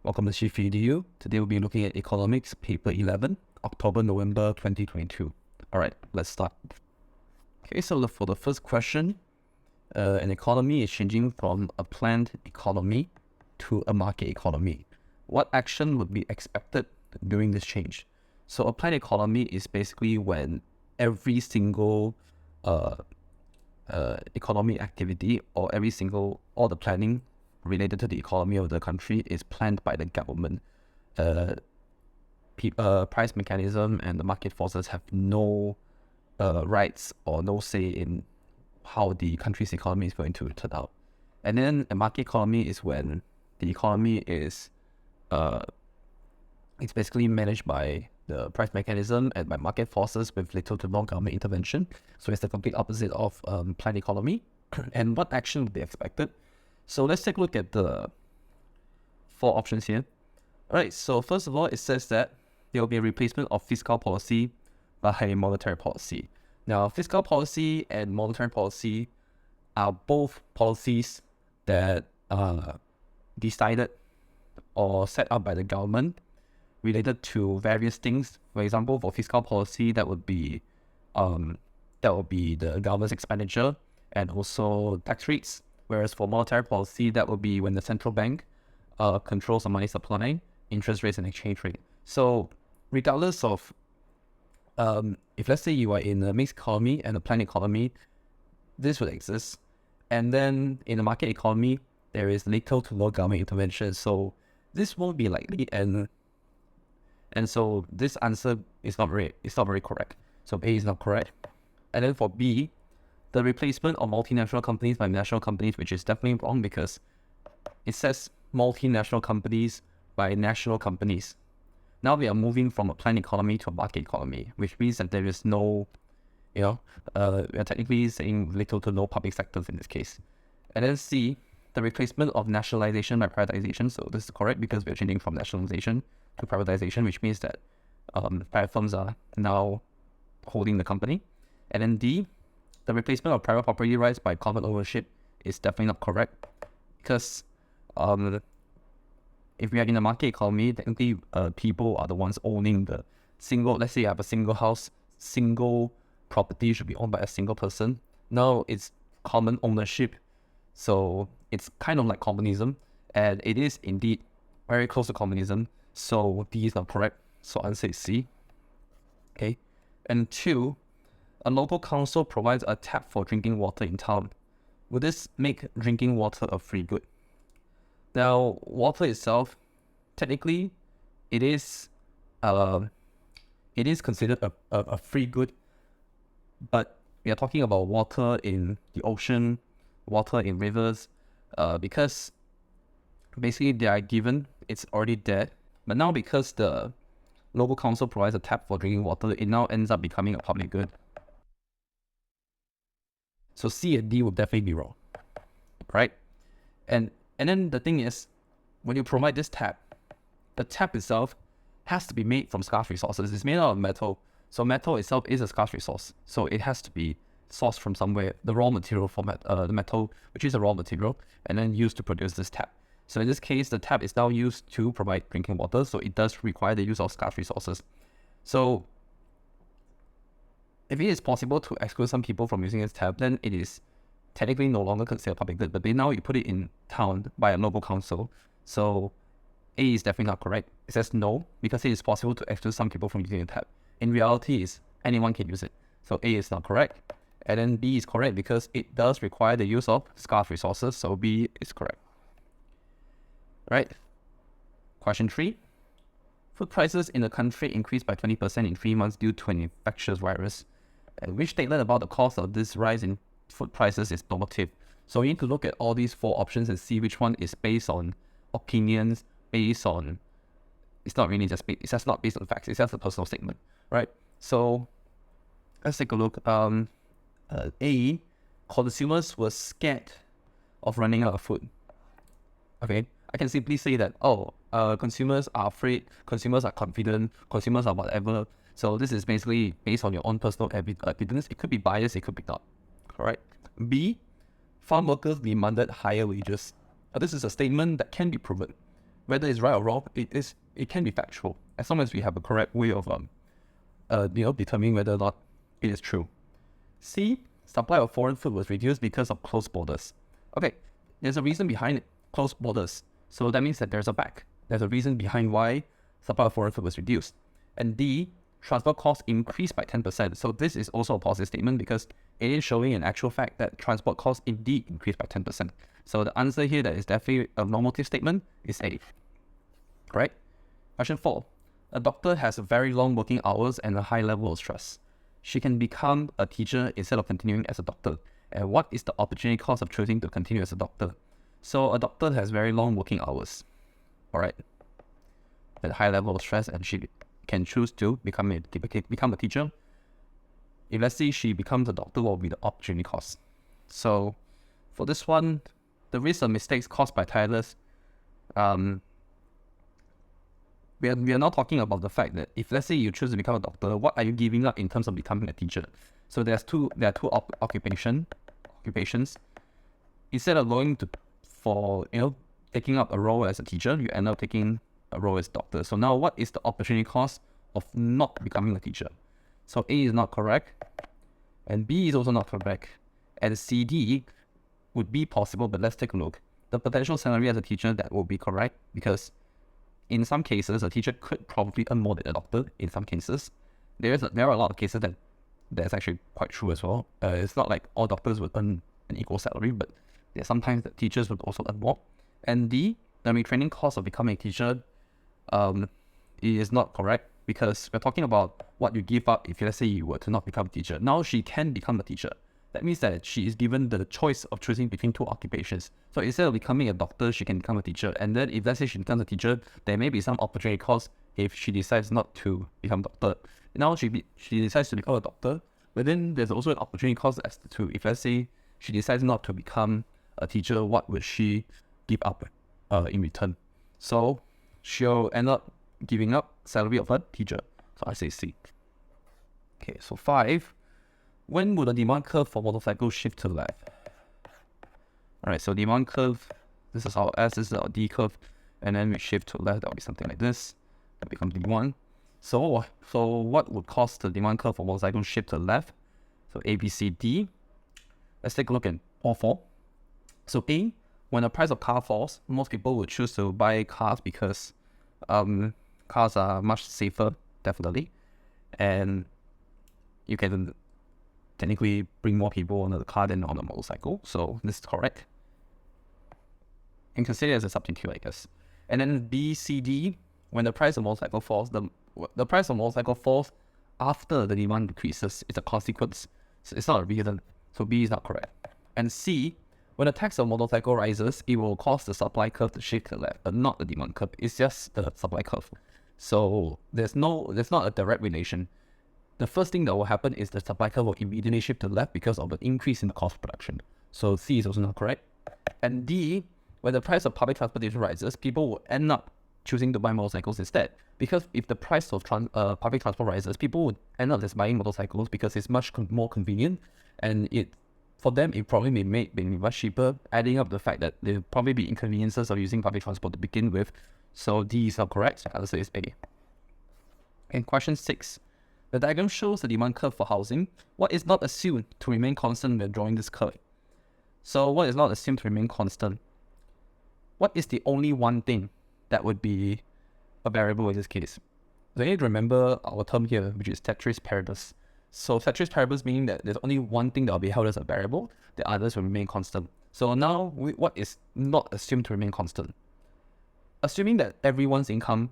Welcome to qiphyedu. Today we'll be looking at economics, paper 11, October-November 2022. All right, let's start. Okay, so for the first question, an economy is changing from a planned economy to a market economy. What action would be expected during this change? So a planned economy is basically when every single economic activity or all the planning related to the economy of the country is planned by the government. Price mechanism and the market forces have no rights or no say in how the country's economy is going to turn out. And then a market economy is when the economy is it's basically managed by the price mechanism and by market forces with little to no government intervention. So it's the complete opposite of planned economy. And what action would be expected? So let's take a look at the 4 options here. All right, so first of all, it says that there will be a replacement of fiscal policy by monetary policy. Now, fiscal policy and monetary policy are both policies that are decided or set up by the government related to various things. For example, for fiscal policy, that would be the government's expenditure and also tax rates. Whereas for monetary policy, that would be when the central bank controls the money supply, interest rates, and exchange rate. So regardless of if let's say you are in a mixed economy and a planned economy, this would exist. And then in a market economy, there is little to no government intervention. So this won't be likely, and so this answer is not very correct. So A is not correct. And then for B, the replacement of multinational companies by national companies, which is definitely wrong because it says multinational companies by national companies. Now we are moving from a planned economy to a market economy, which means that there is no, we are technically saying little to no public sectors in this case. And then C, the replacement of nationalization by privatization. So this is correct because we are changing from nationalization to privatization, which means that private firms are now holding the company. And then D, the replacement of private property rights by common ownership is definitely not correct because if we are in a market economy, technically people are the ones owning the let's say you have a single house, single property should be owned by a single person. Now it's common ownership. So it's kind of like communism, and it is indeed very close to communism. So D is not correct. So answer is C. Okay. And 2, a local council provides a tap for drinking water in town. Would this make drinking water a free good? Now, water itself, technically, it is considered a free good, but we are talking about water in the ocean, water in rivers, because basically they are given, it's already there. But now because the local council provides a tap for drinking water, it now ends up becoming a public good. So C and D will definitely be wrong, right? And then the thing is, when you provide this tap, the tap itself has to be made from scarce resources. It's made out of metal. So metal itself is a scarce resource. So it has to be sourced from somewhere, the raw material for the metal, which is a raw material, and then used to produce this tap. So in this case, the tap is now used to provide drinking water. So it does require the use of scarce resources. So if it is possible to exclude some people from using this tap, then it is technically no longer considered public good. But now you put it in town by a local council. So A is definitely not correct. It says no, because it is possible to exclude some people from using the tap. In reality, anyone can use it. So A is not correct. And then B is correct because it does require the use of scarce resources. So B is correct. Right. Question 3. Food prices in the country increased by 20% in 3 months due to an infectious virus. And which statement about the cause of this rise in food prices is normative? So you need to look at all these 4 options and see which one is based on opinions, based on, it's not really just based, it's just not based on facts, it's just a personal statement, right? So let's take a look. A, consumers were scared of running out of food. Okay, I can simply say that, consumers are afraid, consumers are confident, consumers are whatever. So this is basically based on your own personal evidence. It could be biased, it could be not. Alright. B, farm workers demanded higher wages. This is a statement that can be proven. whether it's right or wrong, it can be factual as long as we have a correct way of determining whether or not it is true. C, supply of foreign food was reduced because of closed borders. Okay, there's a reason behind it, closed borders. So that means that there's a reason behind why supply of foreign food was reduced. And D, transport costs increased by 10%. So this is also a positive statement because it is showing an actual fact that transport costs indeed increased by 10%. So the answer here that is definitely a normative statement is A. Right? Question 4. A doctor has very long working hours and a high level of stress. She can become a teacher instead of continuing as a doctor. And what is the opportunity cost of choosing to continue as a doctor? So a doctor has very long working hours. Alright. At a high level of stress, and she can choose to become a teacher. If let's say she becomes a doctor, what will be the opportunity cost? So for this one, the risk of mistakes caused by tireless, we are not talking about the fact that if let's say you choose to become a doctor, what are you giving up in terms of becoming a teacher? So there are two occupations. Instead of going for taking up a role as a teacher, you end up taking a role as a doctor. So now what is the opportunity cost of not becoming a teacher? So A is not correct, and B is also not correct, and C, D would be possible, but let's take a look. The potential salary as a teacher, that will be correct, because in some cases, a teacher could probably earn more than a doctor. In some cases, there are a lot of cases that's actually quite true as well. It's not like all doctors would earn an equal salary, but sometimes the teachers would also earn more. And D, the retraining cost of becoming a teacher, is not correct, because we're talking about what you give up if let's say you were to not become a teacher. Now she can become a teacher. That means that she is given the choice of choosing between two occupations. So instead of becoming a doctor, she can become a teacher. And then if let's say she becomes a teacher, there may be some opportunity cost if she decides not to become a doctor. Now she decides to become a doctor, but then there's also an opportunity cost as to if let's say she decides not to become a teacher, what would she give up in return? So she'll end up giving up salary of a teacher. So I say C. Okay, so 5. When will the demand curve for motorcycles shift to the left? Alright, so demand curve, this is our S, this is our D curve, and then we shift to the left, that'll be something like this. That becomes D1. So what would cause the demand curve for motorcycles shift to the left? So A, B, C, D. Let's take a look at all 4. So A, when the price of car falls, most people would choose to buy cars because cars are much safer, definitely, and you can technically bring more people on the car than on a motorcycle. So this is correct. And consider it as a substitute, I guess. And then B, C, D, when the price of motorcycle falls, the price of motorcycle falls after the demand decreases. It's a consequence. So it's not a reason. So B is not correct. And C, when the tax of motorcycle rises, it will cause the supply curve to shift to the left, but not the demand curve. It's just the supply curve. So there's not a direct relation. The first thing that will happen is the supply curve will immediately shift to the left because of the increase in the cost of production. So C is also not correct. And D, when the price of public transportation rises, people will end up choosing to buy motorcycles instead. Because if the price of public transport rises, people would end up just buying motorcycles because it's much more convenient, and for them it probably may be much cheaper, adding up the fact that there will probably be inconveniences of using public transport to begin with. So D is not correct. The answer is A. And question 6. The diagram shows the demand curve for housing. What is not assumed to remain constant when drawing this curve? So what is not assumed to remain constant? What is the only one thing that would be a variable in this case? So you need to remember our term here, which is Ceteris paribus. So Ceteris paribus meaning that there's only one thing that will be held as a variable, the others will remain constant. So now, what is not assumed to remain constant? Assuming that everyone's income,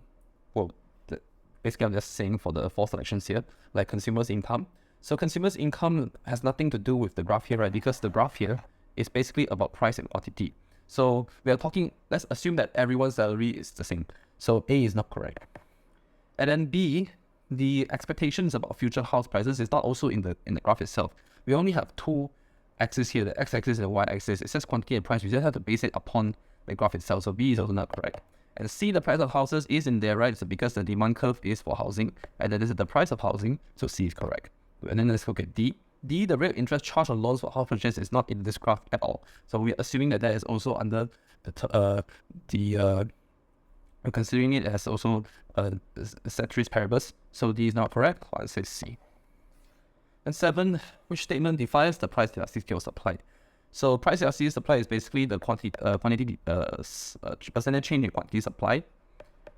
basically I'm just saying for the 4 selections here, like consumers' income. So consumers' income has nothing to do with the graph here, right? Because the graph here is basically about price and quantity. So we are talking, let's assume that everyone's salary is the same. So A is not correct. And then B, the expectations about future house prices is not also in the graph itself. We only have 2 axes here, the x-axis and the y-axis. It says quantity and price. We just have to base it upon the graph itself. So B is also not correct. And C, the price of houses is in there, right? So because the demand curve is for housing, and then this is the price of housing, so C is correct. And then let's look at D. D, the rate of interest charged on loans for house purchase is not in this graph at all. So we're assuming that is also under the We're considering it as also Ceteris paribus, so D is not correct. Answer is C. And 7, which statement defines the price elasticity of supply? So price elasticity of supply is basically the percentage change in quantity supply,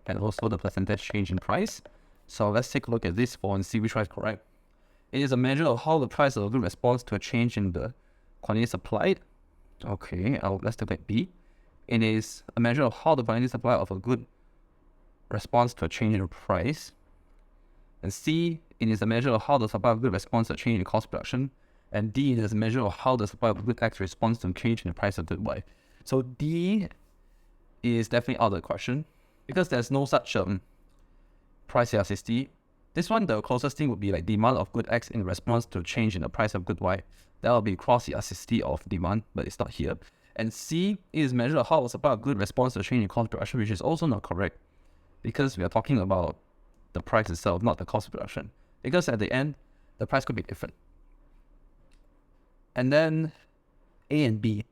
and also the percentage change in price. So let's take a look at this for and see which one is correct. It is a measure of how the price of a good responds to a change in the quantity supplied. Okay, let's look at B. It is a measure of how the quantity supply of a good responds to a change in the price. And C, it is a measure of how the supply of good responds to a change in cost of production. And D, it is a measure of how the supply of good X responds to a change in the price of good Y. So D is definitely out of the question because there's no such price elasticity. This one, the closest thing would be like demand of good X in response to a change in the price of good Y. That will be cross elasticity of demand, but it's not here. And C is measure of how the supply of good responds to a change in cost of production, which is also not correct because we are talking about the price itself, not the cost of production. Because at the end, the price could be different. And then A and B.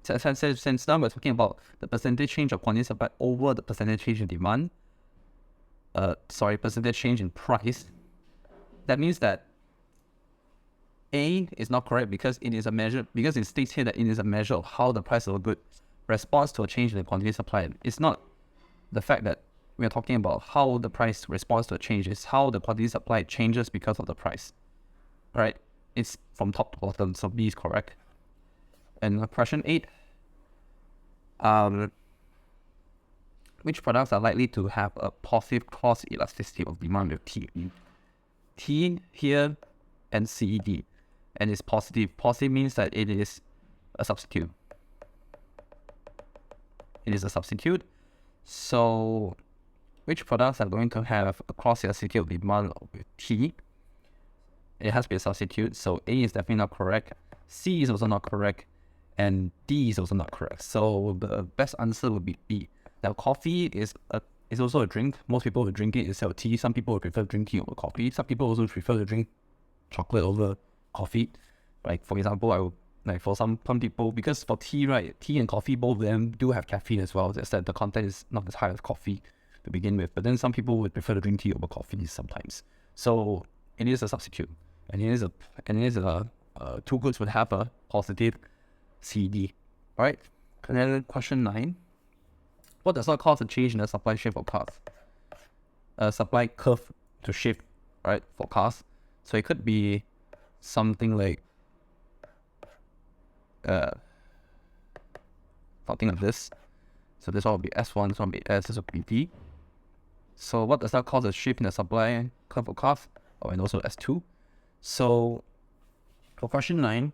Since now we're talking about the percentage change of quantity supply over the percentage change in demand. Percentage change in price. That means that A is not correct because it is a measure, because it states here that it is a measure of how the price of a good responds to a change in the quantity supply. It's not the fact that we are talking about how the price responds to a change. It's how the quantity supply changes because of the price. Right? It's from top to bottom, so B is correct. And question 8. Which products are likely to have a positive cross elasticity of demand with T? T here and CED. And it's positive. Positive means that it is a substitute. It is a substitute. So which products are going to have a cross elasticity of demand with T? It has to be a substitute. So A is definitely not correct. C is also not correct. And D is also not correct. So the best answer would be B. Now coffee is also a drink. Most people would drink it instead of tea. Some people would prefer drinking over coffee. Some people also prefer to drink chocolate over coffee. Like for example, I would like for some people, because for tea, right, tea and coffee, both of them do have caffeine as well. Just that the content is not as high as coffee to begin with. But then some people would prefer to drink tea over coffee sometimes. So it is a substitute, and it is two goods would have a positive CD. All right. And then question 9. What does not cause a change in the supply shift of cars? Supply curve to shift, right, for cars. So it could be something like this. So this one will be S1, this one will be S, this will be D. So what does not cause a shift in the supply curve of cars? Oh, and also S2. So for question 9,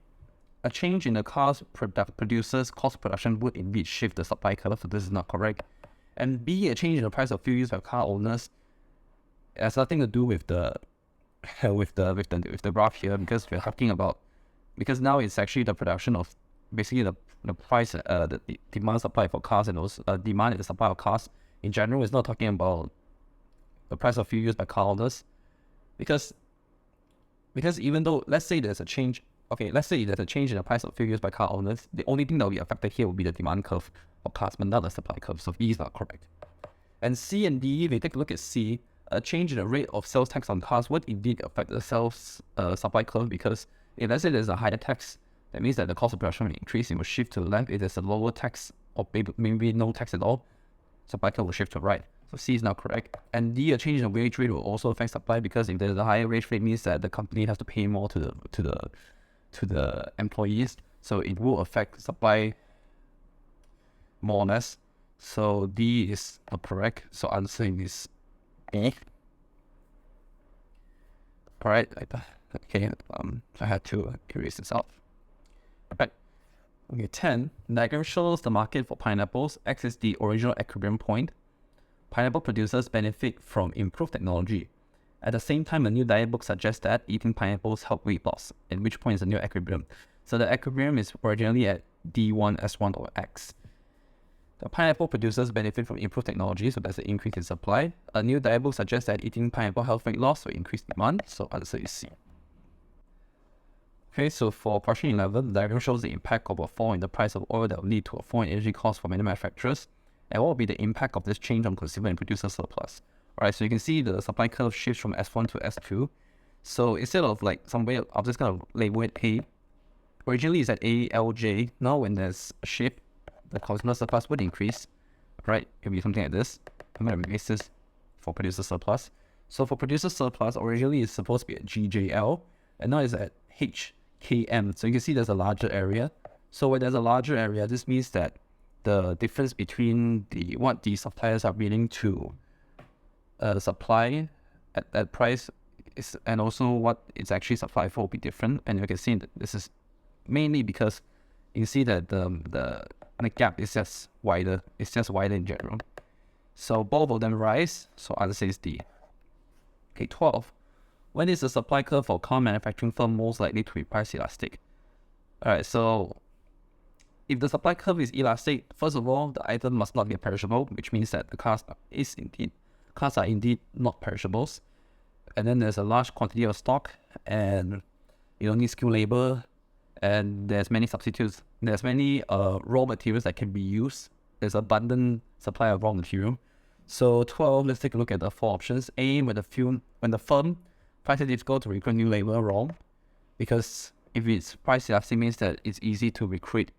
a change in the car's producer's cost of production would indeed shift the supply curve, so this is not correct. And B, a change in the price of fuel used by car owners, it has nothing to do with the graph here, because we're talking about, because now it's actually the production of basically the price, the demand supply for cars, and also demand and the supply of cars in general. Is not talking about the price of fuel used by car owners, because even though let's say there's a change. Okay, let's say there's a change in the price of fuel used by car owners. The only thing that will be affected here will be the demand curve of cars, but not the supply curve. So B is not correct. And C and D, if we take a look at C, a change in the rate of sales tax on cars would indeed affect the sales supply curve, because if let's say there's a higher tax, that means that the cost of production will increase. It will shift to the left. If there's a lower tax, or maybe no tax at all, supply curve will shift to the right. So C is not correct. And D, a change in the wage rate will also affect supply, because if there's a higher wage rate, means that the company has to pay more to the employees, so it will affect supply more or less. So D is not correct. So answer is A. Alright, okay, I had to erase this out. Right. Okay, 10. The diagram shows the market for pineapples. X is the original equilibrium point. Pineapple producers benefit from improved technology. At the same time, a new diet book suggests that eating pineapples help weight loss, at which point is the new equilibrium. So the equilibrium is originally at D1, S1, or X. The pineapple producers benefit from improved technology, so that's an increase in supply. A new diet book suggests that eating pineapple helps weight loss, so increased demand, so answer is C. Okay, so for question 11, the diagram shows the impact of a fall in the price of oil that will lead to a fall in energy costs for many manufacturers. and what will be the impact of this change on consumer and producer surplus. Alright, so you can see the supply curve shifts from S1 to S2. So instead of like some way, I'm just going to label it A. Originally it's at A, L, J. Now when there's a shift, the consumer surplus would increase. Right, it'll be something like this. I'm going to replace this for producer surplus. So for producer surplus, originally it's supposed to be at GJL, and now it's at HKM. So you can see there's a larger area. So when there's a larger area, this means that the difference between what the suppliers are willing to supply at that price is, and also what it's actually supplied for will be different. And you can see that this is mainly because you can see that the gap is just wider. It's just wider in general. So both of them rise. So answer is D. Okay, 12. When is the supply curve for car manufacturing firm most likely to be price elastic? Alright, so if the supply curve is elastic, first of all, the item must not be perishable, which means that the cars are indeed not perishables. And then there's a large quantity of stock, and you don't need skilled labor, and there's many substitutes. There's many raw materials that can be used. There's abundant supply of raw material. So 12, let's take a look at the 4 options. A, when the firm finds it difficult to recruit new labor, wrong. Because if it's price elastic, means that it's easy to recruit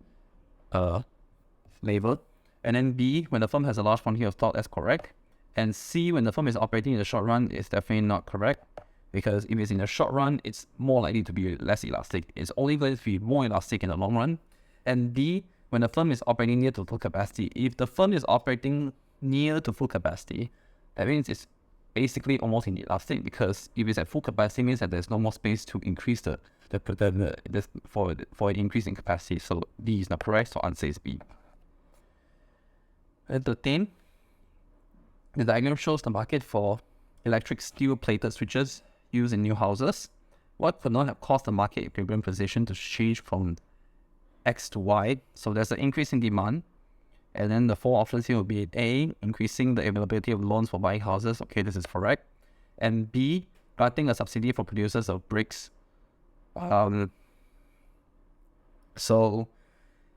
labor. And then B, when the firm has a large quantity of stock, that's correct. And C, when the firm is operating in the short run, is definitely not correct. Because if it's in the short run, it's more likely to be less elastic. It's only going to be more elastic in the long run. And D, when the firm is operating near to full capacity. If the firm is operating near to full capacity, that means it's basically almost inelastic, because if it's at full capacity, it means that there's no more space to increase for an increase in capacity. So D is not correct, so answer is B. And 13, the diagram shows the market for electric steel plated switches used in new houses. What could not have caused the market equilibrium position to change from X to Y? So there's an increase in demand. And then the 4 options here will be A, increasing the availability of loans for buying houses. Okay, this is correct. And B, granting a subsidy for producers of bricks. So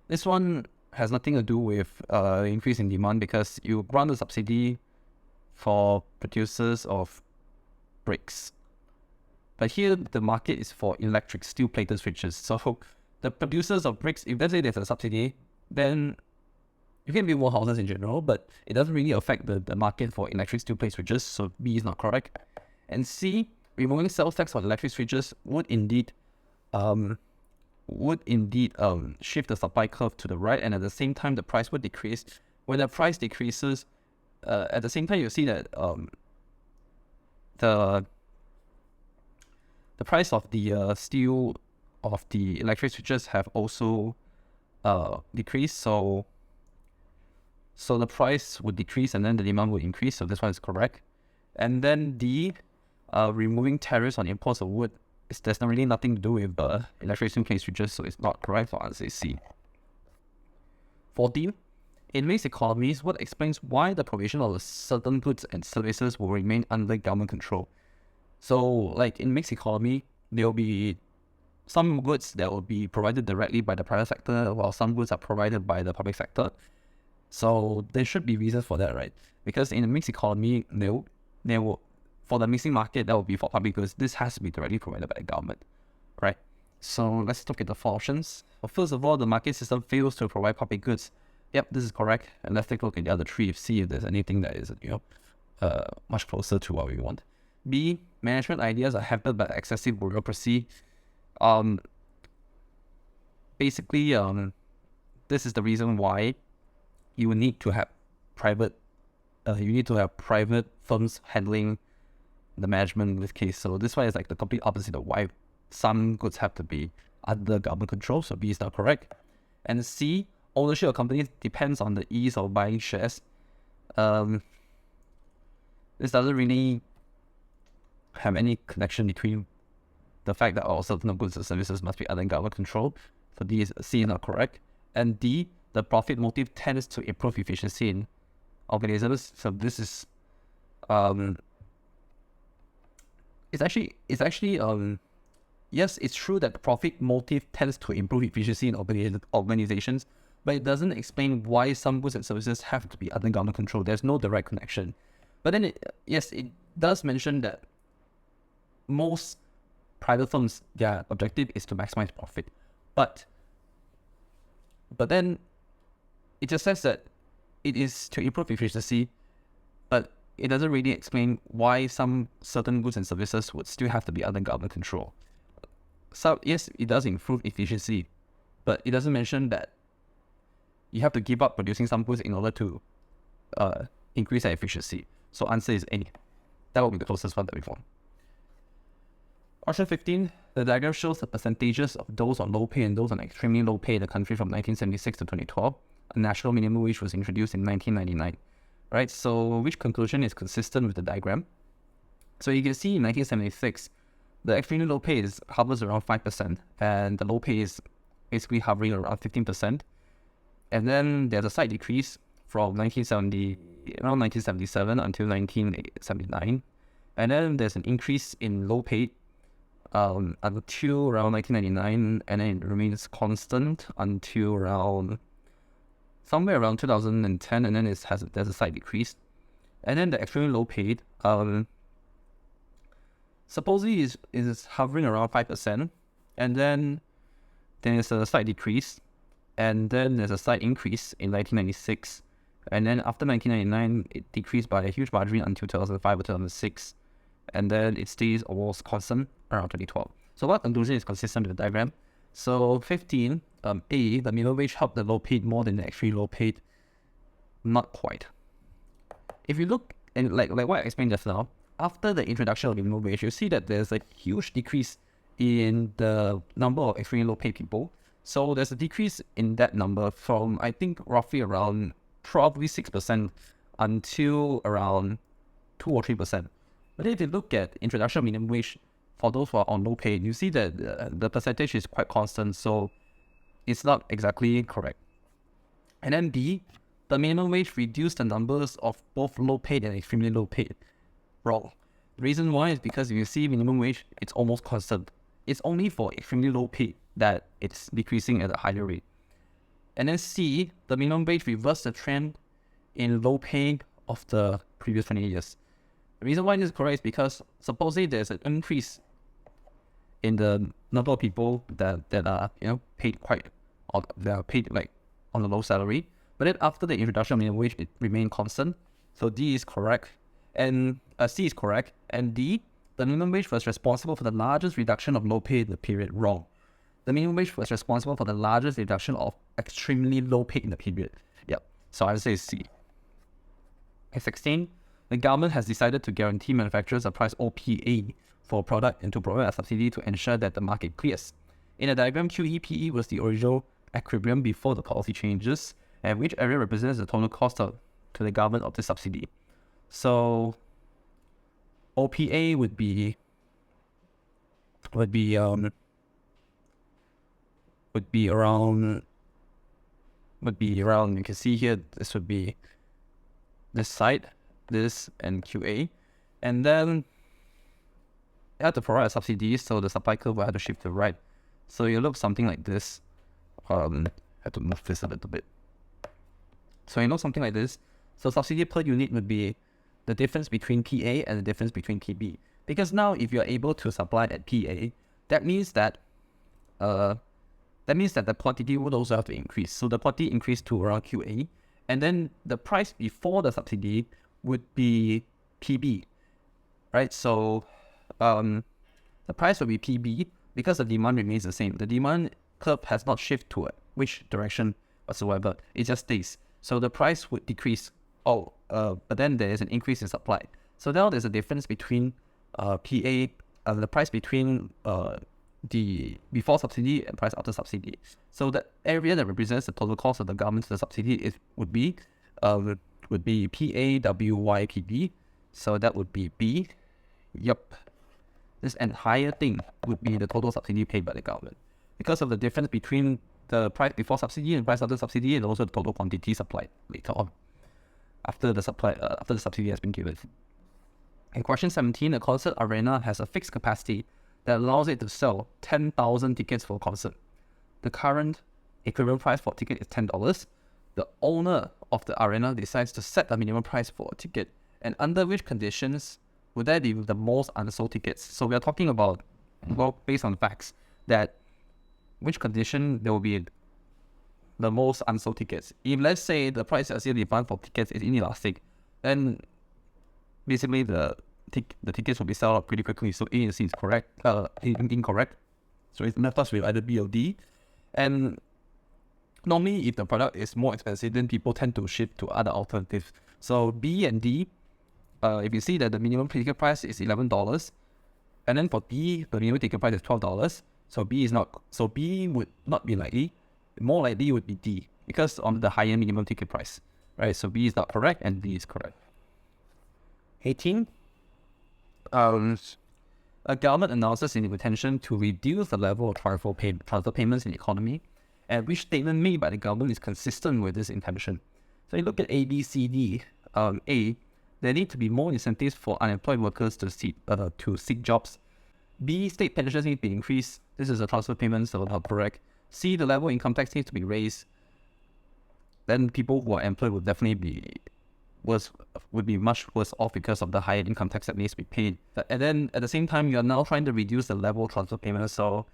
this one has nothing to do with increase in demand, because you grant a subsidy for producers of bricks. But here the market is for electric steel plated switches. So the producers of bricks, if let's say there's a subsidy, then you can build more houses in general, but it doesn't really affect the market for electric steel plate switches, so B is not correct. And C, removing sales tax on electric switches would indeed shift the supply curve to the right, and at the same time the price would decrease. When the price decreases, at the same time you see that the price of the steel of the electric switches have also decreased, so the price would decrease and then the demand would increase, so this one is correct. And then D, removing tariffs on imports of wood, there's not really nothing to do with electric steel plate switches, so it's not correct, for answer is C. 14, in mixed economies, what explains why the provision of certain goods and services will remain under government control? So like in mixed economy, there will be some goods that will be provided directly by the private sector, while some goods are provided by the public sector. So there should be reasons for that, right? Because in a mixed economy, there will for the mixing market, that will be for public goods. This has to be directly provided by the government, right? So let's look at the 4 options. Well, first of all, the market system fails to provide public goods. Yep, this is correct. And let's take a look at the other 3 to see if there's anything that is, much closer to what we want. B, management ideas are hampered by excessive bureaucracy. Basically, this is the reason why you need to have private firms handling the management in this case. So this one is like the complete opposite of why some goods have to be under government control. So B is not correct. And C, ownership of companies depends on the ease of buying shares. This doesn't really have any connection between the fact that all certain goods and services must be under government control. So C is not correct. And D, the profit motive tends to improve efficiency in organisms. So this is yes, it's true that the profit motive tends to improve efficiency in organizations, but it doesn't explain why some goods and services have to be under government control. There's no direct connection. But then, it does mention that most private firms, their objective is to maximize profit. But then it just says that it is to improve efficiency, but it doesn't really explain why some certain goods and services would still have to be under government control. So yes, it does improve efficiency, but it doesn't mention that you have to give up producing some goods in order to increase their efficiency. So answer is A. That will be the closest one that we found. Question 15, the diagram shows the percentages of those on low pay and those on extremely low pay in the country from 1976 to 2012. A national minimum wage was introduced in 1999. Right, so which conclusion is consistent with the diagram? So you can see in 1976, the extremely low pay hovers around 5%, and the low pay is basically hovering around 15%. And then there's a slight decrease from around 1977 until 1979. And then there's an increase in low pay until around 1999, and then it remains constant until somewhere around 2010, and then there's a slight decrease. And then the extremely low paid, supposedly is hovering around 5%, and then there's a slight decrease, and then there's a slight increase in 1996, and then after 1999, it decreased by a huge margin until 2005 or 2006, and then it stays almost constant around 2012. So what conclusion is consistent with the diagram? So 15, A, the minimum wage helped the low paid more than the extremely low paid. Not quite. If you look, and like what I explained just now, after the introduction of minimum wage, you see that there's a huge decrease in the number of extremely low paid people. So there's a decrease in that number from, I think, roughly around probably 6% until around 2 or 3%. But if you look at introduction of minimum wage for those who are on low pay, you see that the percentage is quite constant, so it's not exactly correct. And then B, the minimum wage reduced the numbers of both low paid and extremely low paid. Wrong. The reason why is because if you see minimum wage, it's almost constant. It's only for extremely low paid that it's decreasing at a higher rate. And then C, the minimum wage reversed the trend in low pay of the previous 20 years. The reason why this is correct is because supposedly there's an increase in the number of people that are paid like on a low salary, but then after the introduction of minimum wage, it remained constant. So D is correct, and C is correct, and D, the minimum wage was responsible for the largest reduction of low pay in the period. Wrong. The minimum wage was responsible for the largest reduction of extremely low pay in the period. Yep. So I would say C. At 16, the government has decided to guarantee manufacturers a price OPA for a product and to provide a subsidy to ensure that the market clears. In the diagram, QEPE was the original equilibrium before the policy changes, and which area represents the total cost to the government of the subsidy. So OPA would be around you can see here, this would be this side, this and QA, and then you have to provide a subsidy, so the supply curve will have to shift to the right. So you look something like this. I have to move this a little bit. So you know something like this. So subsidy per unit would be the difference between PA and the difference between PB. Because now if you're able to supply at PA, that means that the quantity would also have to increase. So the quantity increased to around QA, and then the price before the subsidy would be PB, right? So the price will be PB because the demand remains the same. The demand curve has not shifted to which direction whatsoever. It just stays. So the price would decrease. But then there is an increase in supply. So now there's a difference between the price between the before subsidy and price after subsidy. So the area that represents the total cost of the government to the subsidy would be PAWYPB. So that would be B. Yup. This entire thing would be the total subsidy paid by the government because of the difference between the price before subsidy and price after subsidy, and also the total quantity supplied later on after the subsidy has been given. In question 17, a concert arena has a fixed capacity that allows it to sell 10,000 tickets for a concert. The current equivalent price for a ticket is $10, the owner of the arena decides to set a minimum price for a ticket. And under which conditions would that be the most unsold tickets? So we are talking about, well, based on facts, that which condition there will be the most unsold tickets. If let's say the price as demand for tickets is inelastic, then basically the tickets will be sold out pretty quickly. So A and C is correct, incorrect. So it's left us with either B or D. And normally, if the product is more expensive, then people tend to shift to other alternatives. So B and D, if you see that the minimum ticket price is $11, and then for D, the minimum ticket price is $12. So B would not be likely. More likely would be D, because on the higher minimum ticket price, right? So B is not correct and D is correct. 18. A government announces its intention to reduce the level of transfer payments in the economy, and which statement made by the government is consistent with this intention. So you look at A, B, C, D. A, there need to be more incentives for unemployed workers to seek jobs. B, state pensions need to be increased. This is a transfer payment, so not correct. C, the level of income tax needs to be raised. Then people who are employed would definitely be much worse off because of the higher income tax that needs to be paid. And then at the same time, you are now trying to reduce the level of transfer payments. So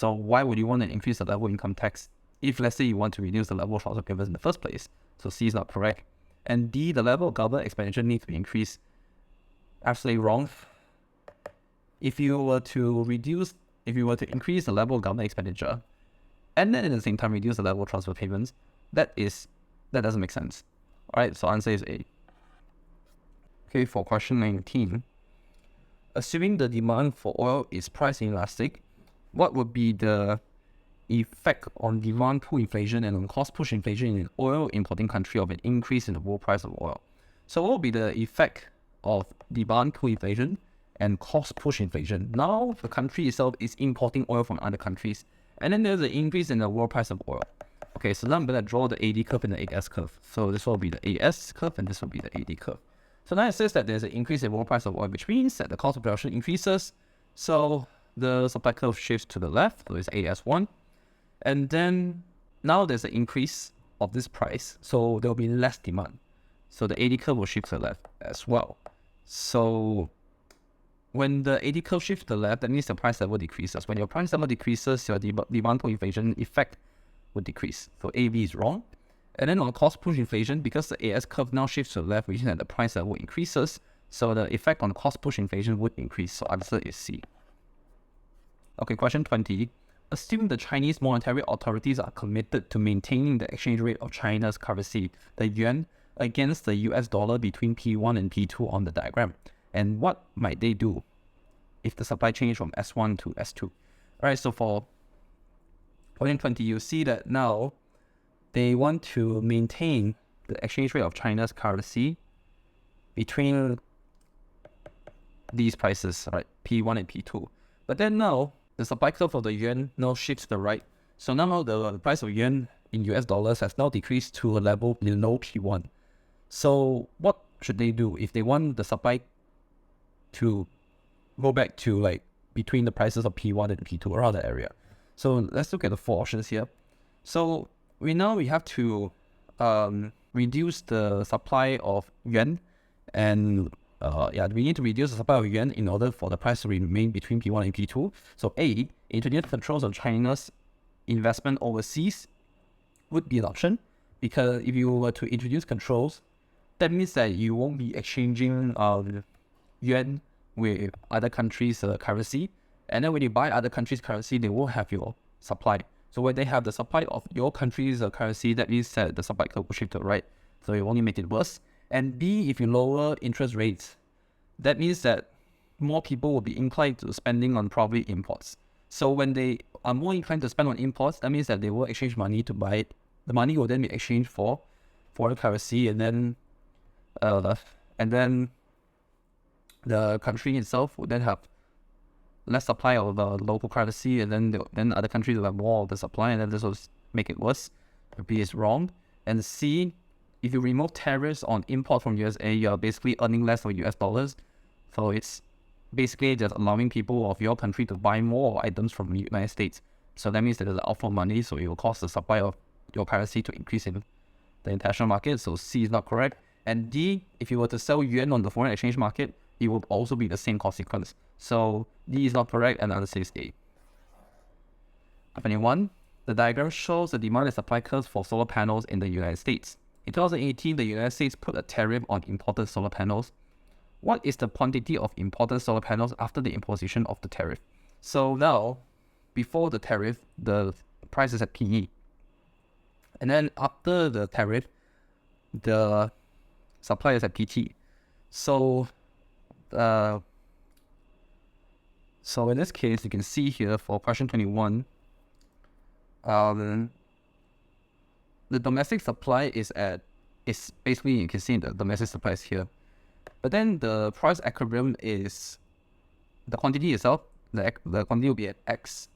why would you want to increase the level of income tax if, let's say, you want to reduce the level of transfer payments in the first place? So C is not correct. And D, the level of government expenditure needs to be increased. Absolutely wrong. If you were to increase the level of government expenditure, and then at the same time reduce the level of transfer payments, that doesn't make sense. Alright, so answer is A. Okay, for question 19. Assuming the demand for oil is price inelastic, what would be the effect on demand pull inflation and on cost push inflation in oil importing country of an increase in the world price of oil? So what will be the effect of demand pull inflation and cost push inflation? Now the country itself is importing oil from other countries, and then there's an increase in the world price of oil. Okay, so now I'm going to draw the AD curve and the AS curve. So this will be the AS curve and this will be the AD curve. So now it says that there's an increase in world price of oil, which means that the cost of production increases. So the supply curve shifts to the left, so it's AS1. And then now there's an increase of this price, so there will be less demand. So the AD curve will shift to the left as well. So when the AD curve shifts to the left, that means the price level decreases. When your price level decreases, your demand pull inflation effect would decrease. So AB is wrong. And then on cost push inflation, because the AS curve now shifts to the left, which means that the price level increases, so the effect on cost push inflation would increase. So answer is C. Okay, question 20. Assume the Chinese monetary authorities are committed to maintaining the exchange rate of China's currency, the yuan, against the US dollar between P1 and P2 on the diagram. And what might they do if the supply changes from S1 to S2? Alright, so for question 20, you see that now they want to maintain the exchange rate of China's currency between these prices, right, P1 and P2. But then now, the supply curve of the yuan now shifts to the right. So now the price of yuan in US dollars has now decreased to a level below P1. So what should they do if they want the supply to go back to like between the prices of P1 and P2 around that area? So let's look at the four options here. So we have to reduce the supply of yuan, and we need to reduce the supply of yuan in order for the price to remain between P1 and P2. So A, introduce controls on China's investment overseas would be an option, because if you were to introduce controls, that means that you won't be exchanging yuan with other countries' currency, and then when you buy other countries' currency, they will have your supply. So when they have the supply of your country's currency, that means that the supply curve will shift to the right, so it will only make it worse. And B, if you lower interest rates, that means that more people will be inclined to spending on probably imports. So when they are more inclined to spend on imports, that means that they will exchange money to buy it. The money will then be exchanged for foreign currency, and then the country itself would then have less supply of the local currency, and then other countries will have more of the supply, and then this will make it worse. B is wrong. And C, if you remove tariffs on import from USA, you're basically earning less of US dollars. So it's basically just allowing people of your country to buy more items from the United States. So that means that there's an outflow of money, so it will cause the supply of your currency to increase in the international market. So C is not correct. And D, if you were to sell yuan on the foreign exchange market, it will also be the same consequence. So D is not correct, and the answer is A. 21. The diagram shows the demand and supply curves for solar panels in the United States. In 2018, the United States put a tariff on imported solar panels. What is the quantity of imported solar panels after the imposition of the tariff? So now, before the tariff, the price is at PE. And then after the tariff, the supply is at PT. So in this case, you can see here for question 21, the domestic supply is basically, you can see the domestic supply is here. But then the price equilibrium is the quantity itself, the quantity will be at X.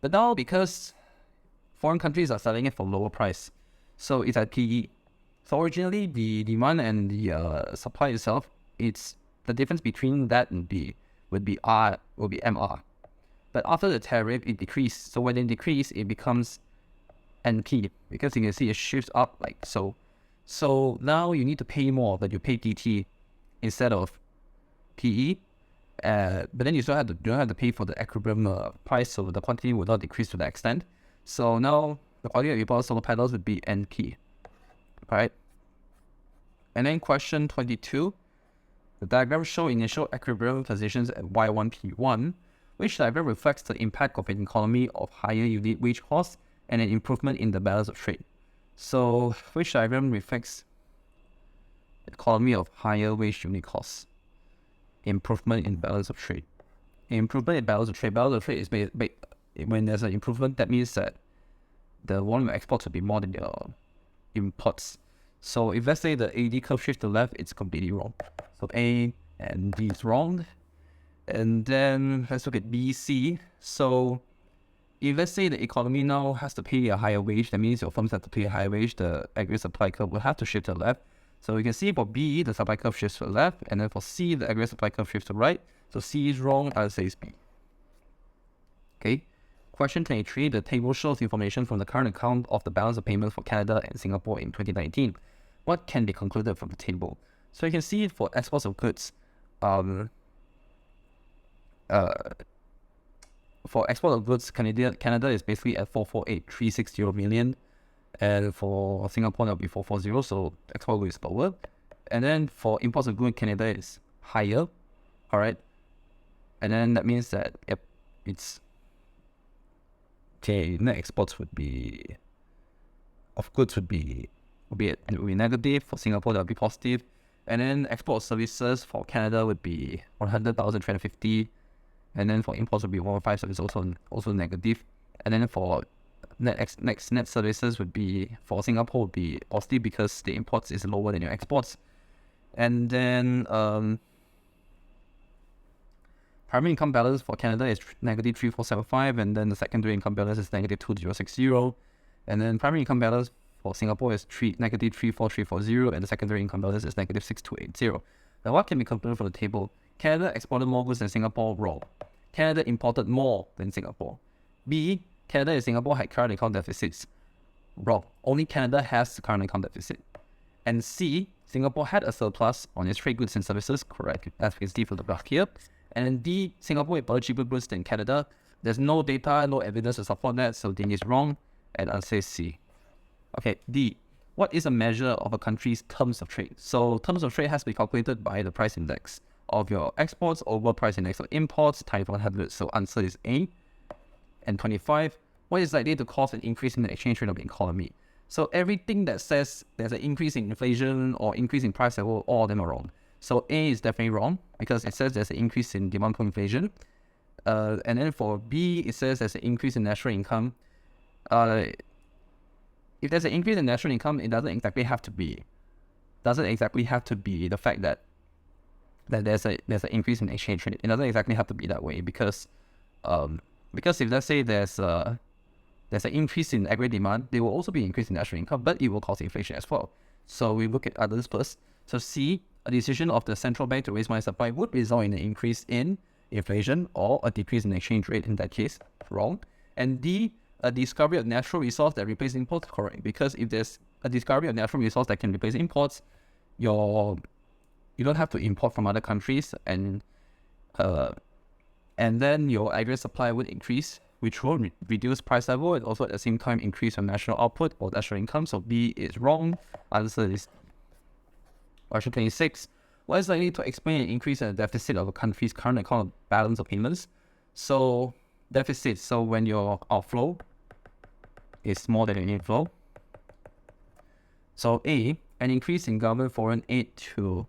But now because foreign countries are selling it for lower price, so it's at PE. So originally the demand and the supply itself, it's the difference between that and B would be MR. But after the tariff, it decreased. So when it decreases, it becomes NP, because you can see it shifts up like so. So now you need to pay more, but you pay DT instead of PE. But then you don't have to pay for the equilibrium price, so the quantity will not decrease to that extent. So now the quantity of imported solar panels would be NP, right? And then question 22, the diagram shows initial equilibrium positions at Y1, P1, which diagram reflects the impact of an economy of higher unit wage costs and an improvement in the balance of trade. So which diagram reflects the economy of higher wage unit costs? Improvement in balance of trade. Improvement in balance of trade. Balance of trade is when there's an improvement, that means that the volume of exports will be more than your imports. So if let's say the AD curve shifts to the left, it's completely wrong. So A and D is wrong. And then let's look at B, C. So if let's say the economy now has to pay a higher wage, that means your firms have to pay a higher wage, the aggregate supply curve will have to shift to the left. So you can see for B, the supply curve shifts to the left, and then for C, the aggregate supply curve shifts to the right. So C is wrong, I'll say it's B. Okay. Question 23, the table shows information from the current account of the balance of payments for Canada and Singapore in 2019. What can be concluded from the table? So you can see for exports of goods, for export of goods, Canada is basically at 448,360 million, and for Singapore that'll be 440, so export of goods is lower. And then for imports of goods, Canada is higher, all right. And then that means that it's okay. Net exports would be negative. For Singapore, that would be positive. And then export services for Canada would be 100,350. And then for imports would be 115, so it's also negative. And then for net services would be, for Singapore would be positive because the imports is lower than your exports. And then primary income balance for Canada is negative 3475, and then the secondary income balance is negative 2060. And then primary income balance for Singapore is negative 34340, and the secondary income balance is negative 6280. Now what can be concluded from the table? Canada exported more goods than Singapore, wrong. Canada imported more than Singapore. B, Canada and Singapore had current account deficits, wrong. Only Canada has the current account deficit. And C, Singapore had a surplus on its trade goods and services, correct, as we can see from the graph here. And D, Singapore imported cheaper goods than Canada. There's no data, no evidence to support that, so D is wrong, and I'll say C. Okay, D. What is a measure of a country's terms of trade? So terms of trade has to be calculated by the price index of your exports over price index of imports times 100. So answer is A. And 25. What is likely to cause an increase in the exchange rate of the economy? So everything that says there's an increase in inflation or increase in price level, all of them are wrong. So A is definitely wrong because it says there's an increase in demand for inflation. And then for B, it says there's an increase in national income. If there's an increase in national income, it doesn't exactly have to be the fact that there's an increase in exchange rate. It doesn't exactly have to be that way because if let's say there's an increase in aggregate demand, there will also be an increase in national income, but it will cause inflation as well. So we look at others first. So C, a decision of the central bank to raise money supply would result in an increase in inflation or a decrease in exchange rate in that case, wrong. And D, a discovery of natural resource that replaces imports, correct. Because if there's a discovery of natural resource that can replace imports, you don't have to import from other countries, and then your aggregate supply would increase, which will reduce price level and also at the same time increase your national output or national income. So B is wrong. Answer is question 26. What is likely to explain an increase in the deficit of a country's current account balance of payments? So deficit, so when your outflow is more than your inflow. So A, an increase in government foreign aid to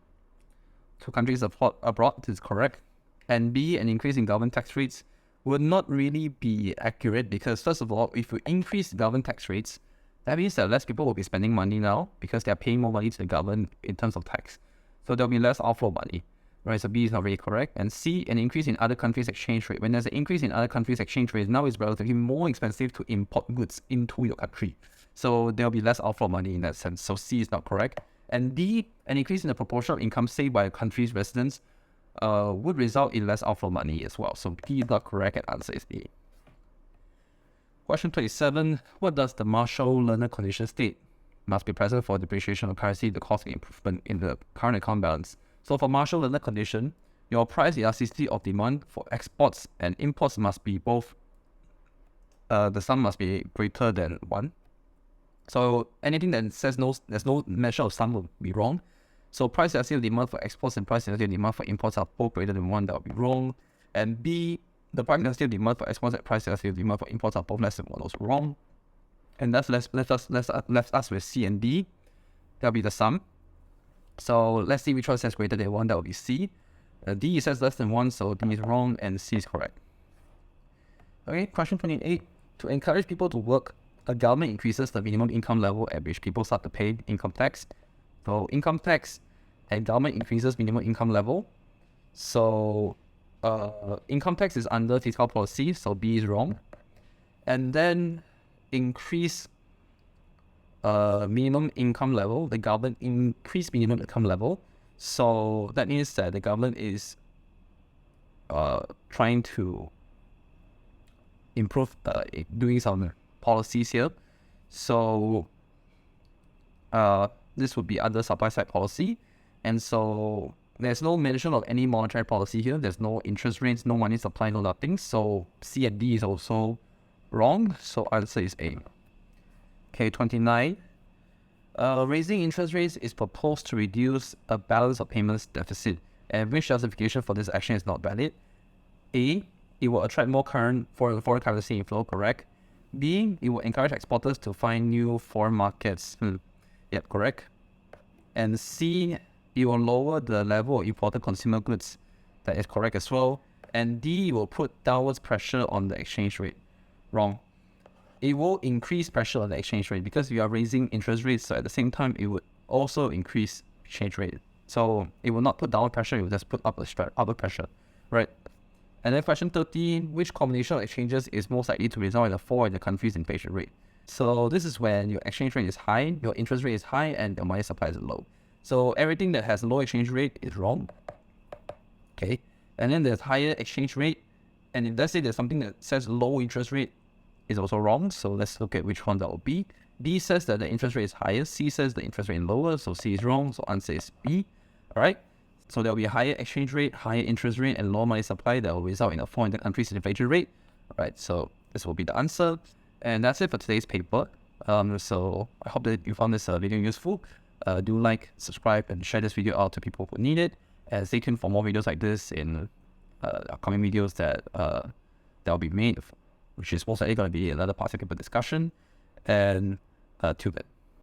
countries abroad, this is correct. And B, an increase in government tax rates would not really be accurate, because first of all, if you increase government tax rates, that means that less people will be spending money now because they're paying more money to the government in terms of tax. So there'll be less outflow money, right? So B is not really correct. And C, an increase in other countries' exchange rate. When there's an increase in other countries' exchange rate, now it's relatively more expensive to import goods into your country. So there'll be less outflow money in that sense. So C is not correct. And D, an increase in the proportion of income saved by a country's residents would result in less outflow money as well. So D is not correct, and answer is A. Question 27. What does the Marshall-Lerner condition state? Must be present for depreciation of currency, the cost of improvement in the current account balance. So for Marshall-Lerner condition, your price elasticity of demand for exports and imports must be both, the sum must be greater than 1. So anything that says there's no measure of sum will be wrong. So price elasticity of demand for exports and price elasticity of demand for imports are both greater than 1, that will be wrong. And B, the price elasticity of demand for exports and price elasticity of demand for imports are both less than 1, also wrong. And that's left us with C and D. That'll be the sum. So let's see which one says greater than 1, that will be C. D says less than 1, so D is wrong and C is correct. Okay, question 28. To encourage people to work, a government increases the minimum income level at which people start to pay income tax. So income tax and government increases minimum income level. So income tax is under fiscal policy, so B is wrong. And then increase minimum income level, the government increase minimum income level. So that means that the government is trying to improve, doing some policies here. So this would be under supply side policy. And so there's no mention of any monetary policy here. There's no interest rates, no money supply, no nothing. So C and D is also wrong. So answer is A. Okay, 29. Raising interest rates is proposed to reduce a balance of payments deficit, and which justification for this action is not valid? A, it will attract more foreign currency inflow, correct. B, it will encourage exporters to find new foreign markets. Yep, correct. And C, it will lower the level of imported consumer goods. That is correct as well. And D, it will put downwards pressure on the exchange rate. Wrong. It will increase pressure on the exchange rate because you are raising interest rates. So at the same time, it would also increase exchange rate. So it will not put downward pressure, it will just put upward pressure, right? And then question 13, which combination of exchanges is most likely to result in a fall in the country's inflation rate? So this is when your exchange rate is high, your interest rate is high, and your money supply is low. So everything that has low exchange rate is wrong. Okay, and then there's higher exchange rate, and if let's say there's something that says low interest rate, is also wrong. So let's look at which one that will be. B says that the interest rate is higher. C says the interest rate is lower. So C is wrong. So answer is B. All right. So there will be a higher exchange rate, higher interest rate, and low money supply that will result in a fall in the country's inflation rate. All right. So this will be the answer. And that's it for today's paper. So I hope that you found this video useful. Do like, subscribe, and share this video out to people who need it. And stay tuned for more videos like this in upcoming videos that will be made, which is most likely going to be another particular discussion. And till then.